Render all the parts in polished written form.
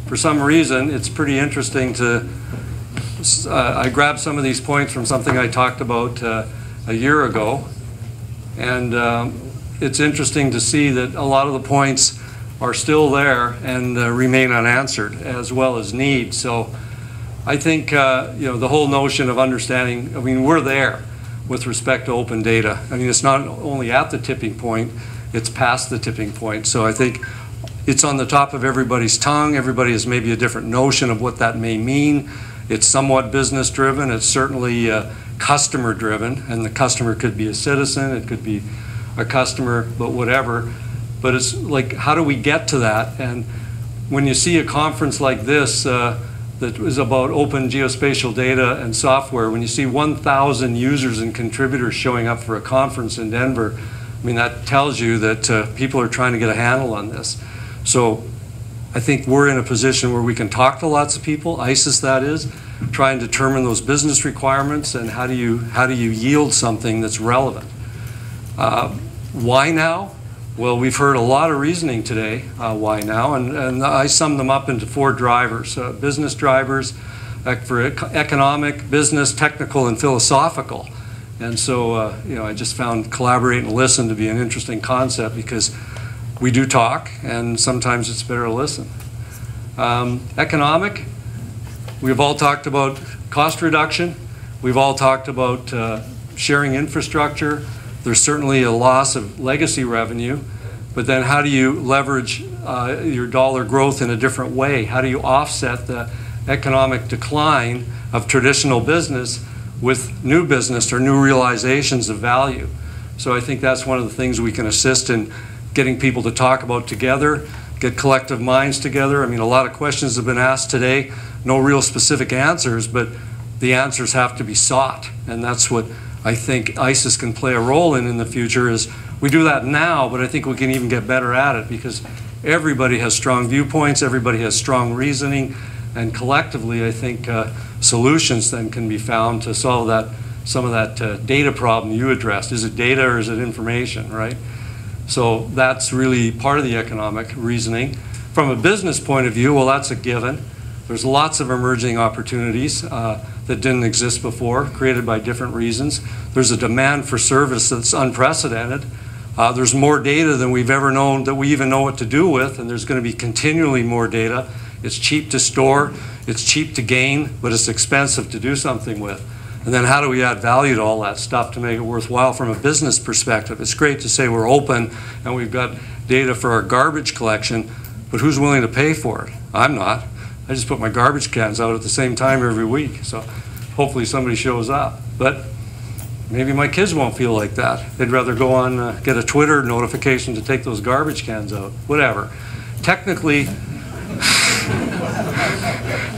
for some reason, it's pretty interesting to, I grabbed some of these points from something I talked about a year ago, and it's interesting to see that a lot of the points are still there and remain unanswered, as well as needs. So I think the whole notion of understanding, I mean, we're there with respect to open data. I mean, it's not only at the tipping point, it's past the tipping point. So I think it's on the top of everybody's tongue. Everybody has maybe a different notion of what that may mean. It's somewhat business driven. It's certainly customer driven, and the customer could be a citizen, it could be a customer, but whatever. But it's like, how do we get to that? And when you see a conference like this that is about open geospatial data and software, when you see 1,000 users and contributors showing up for a conference in Denver, I mean, that tells you that people are trying to get a handle on this. So I think we're in a position where we can talk to lots of people, ICIS that is, try and determine those business requirements and how do you yield something that's relevant. Why now? Well, we've heard a lot of reasoning today, why now, and I sum them up into 4 drivers. Business drivers for economic, business, technical, and philosophical. And so, I just found collaborate and listen to be an interesting concept, because we do talk, and sometimes it's better to listen. Economic, we've all talked about cost reduction. We've all talked about sharing infrastructure. There's certainly a loss of legacy revenue, but then how do you leverage your dollar growth in a different way? How do you offset the economic decline of traditional business with new business or new realizations of value? So I think that's one of the things we can assist in getting people to talk about together, get collective minds together. I mean, a lot of questions have been asked today, no real specific answers, but the answers have to be sought, and that's what I think ICIS can play a role in the future. Is we do that now, but I think we can even get better at it, because everybody has strong viewpoints, everybody has strong reasoning, and collectively I think solutions then can be found to solve that, some of that data problem you addressed. Is it data or is it information, right? So that's really part of the economic reasoning. From a business point of view, well, that's a given. There's lots of emerging opportunities that didn't exist before, created by different reasons. There's a demand for service that's unprecedented. There's more data than we've ever known that we even know what to do with, and there's going to be continually more data. It's cheap to store, it's cheap to gain, but it's expensive to do something with. And then how do we add value to all that stuff to make it worthwhile from a business perspective? It's great to say we're open and we've got data for our garbage collection, but who's willing to pay for it? I'm not. I just put my garbage cans out at the same time every week, so hopefully somebody shows up. But maybe my kids won't feel like that. They'd rather go on, get a Twitter notification to take those garbage cans out, whatever. Technically,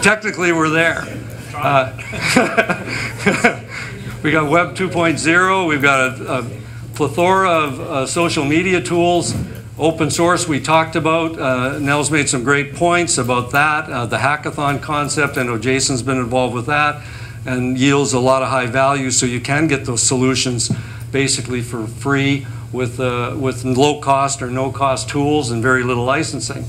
technically we're there. We got Web 2.0, we've got a plethora of social media tools. Open source we talked about. Nell's made some great points about that. The hackathon concept, I know Jason's been involved with that, and yields a lot of high value, so you can get those solutions basically for free with low cost or no cost tools and very little licensing.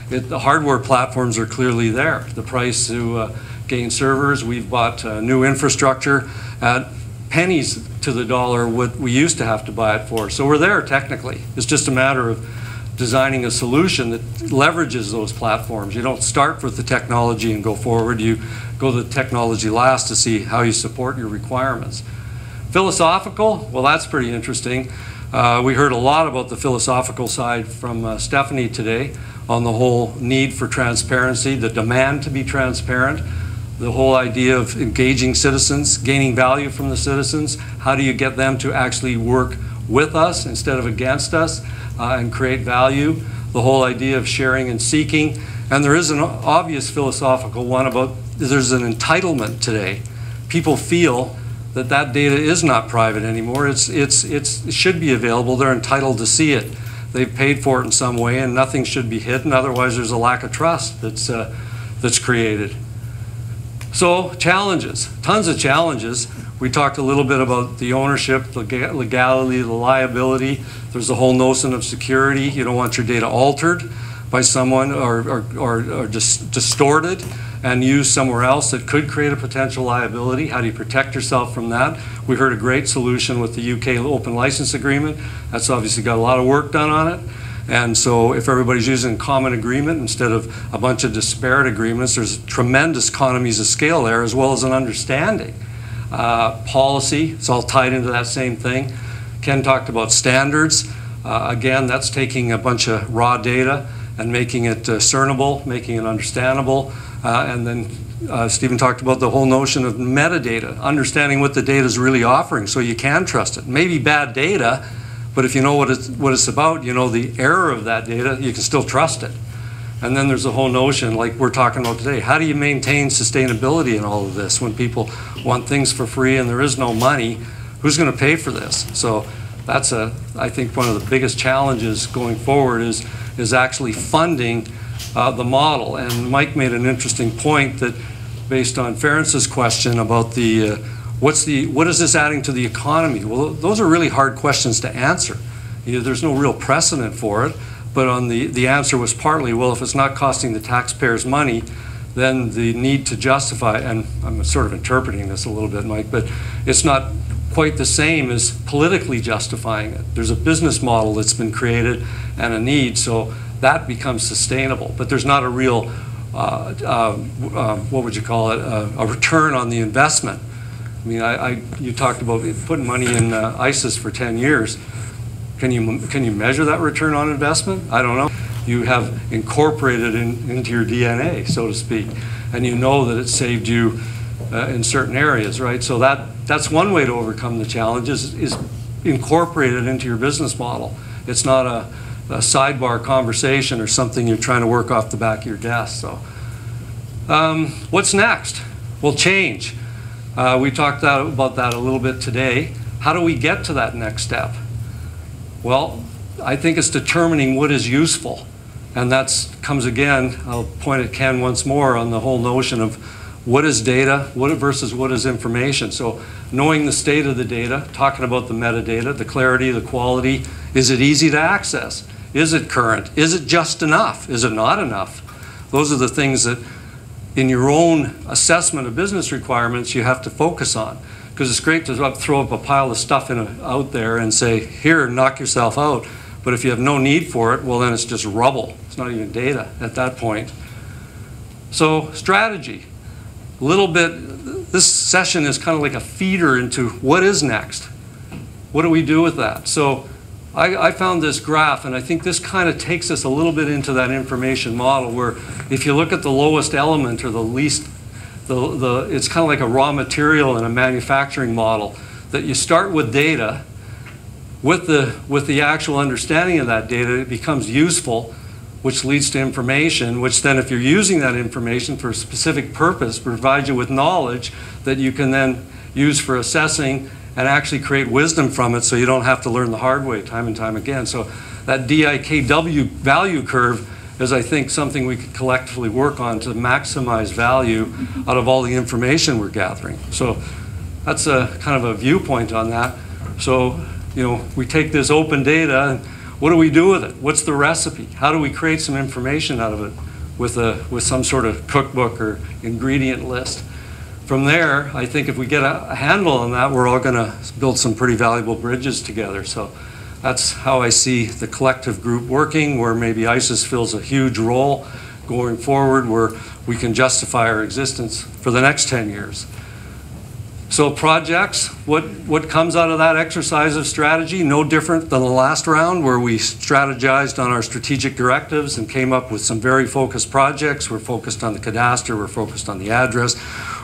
The hardware platforms are clearly there. The price to gain servers, we've bought new infrastructure at pennies to the dollar what we used to have to buy it for. So we're there technically. It's just a matter of designing a solution that leverages those platforms. You don't start with the technology and go forward. You go to the technology last to see how you support your requirements. Philosophical, well, that's pretty interesting. We heard a lot about the philosophical side from Stephanie today on the whole need for transparency, the demand to be transparent, the whole idea of engaging citizens, gaining value from the citizens. How do you get them to actually work with us instead of against us and create value? The whole idea of sharing and seeking. And there is an obvious philosophical one about there's an entitlement today. People feel that that data is not private anymore. It should be available. They're entitled to see it. They've paid for it in some way, and nothing should be hidden. Otherwise, there's a lack of trust that's created. So challenges, tons of challenges. We talked a little bit about the ownership, the legality, the liability. There's the whole notion of security. You don't want your data altered. by someone or distorted and used somewhere else that could create a potential liability. How do you protect yourself from that? We heard a great solution with the UK Open License Agreement. That's obviously got a lot of work done on it. And so if everybody's using a common agreement instead of a bunch of disparate agreements, there's tremendous economies of scale there, as well as an understanding. Policy, it's all tied into that same thing. Ken talked about standards. Again, that's taking a bunch of raw data and making it discernible, making it understandable. And then Stephen talked about the whole notion of metadata, understanding what the data is really offering so you can trust it. Maybe bad data, but if you know what it's about, you know the error of that data, you can still trust it. And then there's the whole notion, like we're talking about today, how do you maintain sustainability in all of this when people want things for free and there is no money? Who's going to pay for this? So that's I think one of the biggest challenges going forward is actually funding the model. And Mike made an interesting point that based on Ference's question about the what is this adding to the economy? Well, those are really hard questions to answer. There's no real precedent for it, but on the answer was partly, well, if it's not costing the taxpayers money, then the need to justify, and I'm sort of interpreting this a little bit, Mike, but it's not quite the same as politically justifying it. There's a business model that's been created and a need, so that becomes sustainable. But there's not a real, what would you call it, a return on the investment. I mean, you talked about putting money in ICIS for 10 years. Can you measure that return on investment? I don't know. You have incorporated into your DNA, so to speak, and you know that it saved you in certain areas, right? So that's one way to overcome the challenges is incorporate it into your business model. It's not a sidebar conversation or something you're trying to work off the back of your desk. So what's next? Well, change. We talked about that a little bit today. How do we get to that next step? Well, I think it's determining what is useful. And that comes again, I'll point at Ken once more on the whole notion of what is data versus what is information. So knowing the state of the data, talking about the metadata, the clarity, the quality, is it easy to access? Is it current? Is it just enough? Is it not enough? Those are the things that in your own assessment of business requirements you have to focus on. Because it's great to throw up a pile of stuff out there and say, here, knock yourself out. But if you have no need for it, well then it's just rubble. It's not even data at that point. So strategy. A little bit, this session is kind of like a feeder into what is next. What do we do with that? So I found this graph, and I think this kind of takes us a little bit into that information model where if you look at the lowest element or the least, it's kind of like a raw material in a manufacturing model, that you start with data. With the actual understanding of that data, it becomes useful, which leads to information, which then if you're using that information for a specific purpose, provides you with knowledge that you can then use for assessing and actually create wisdom from it so you don't have to learn the hard way time and time again. So that DIKW value curve is, I think, something we could collectively work on to maximize value out of all the information we're gathering. So that's a kind of a viewpoint on that. So, you know, we take this open data and what do we do with it? What's the recipe? How do we create some information out of it with some sort of cookbook or ingredient list? From there, I think if we get a handle on that, we're all going to build some pretty valuable bridges together. So that's how I see the collective group working, where maybe ICIS fills a huge role going forward, where we can justify our existence for the next 10 years. So projects, what comes out of that exercise of strategy? No different than the last round where we strategized on our strategic directives and came up with some very focused projects. We're focused on the cadastre, we're focused on the address,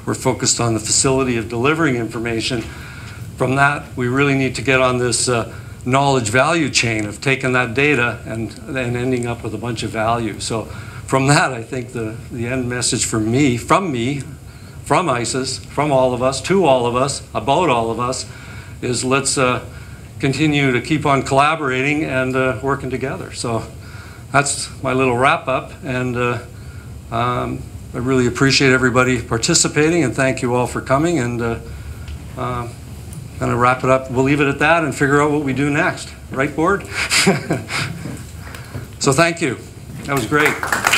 we're focused on the facility of delivering information. From that, we really need to get on this knowledge value chain of taking that data and then ending up with a bunch of value. So from that, I think the end message from ICIS, from all of us, to all of us, about all of us, is let's continue to keep on collaborating and working together. So that's my little wrap up, and I really appreciate everybody participating, and thank you all for coming, and kind of wrap it up. We'll leave it at that and figure out what we do next. Right, board? So thank you. That was great.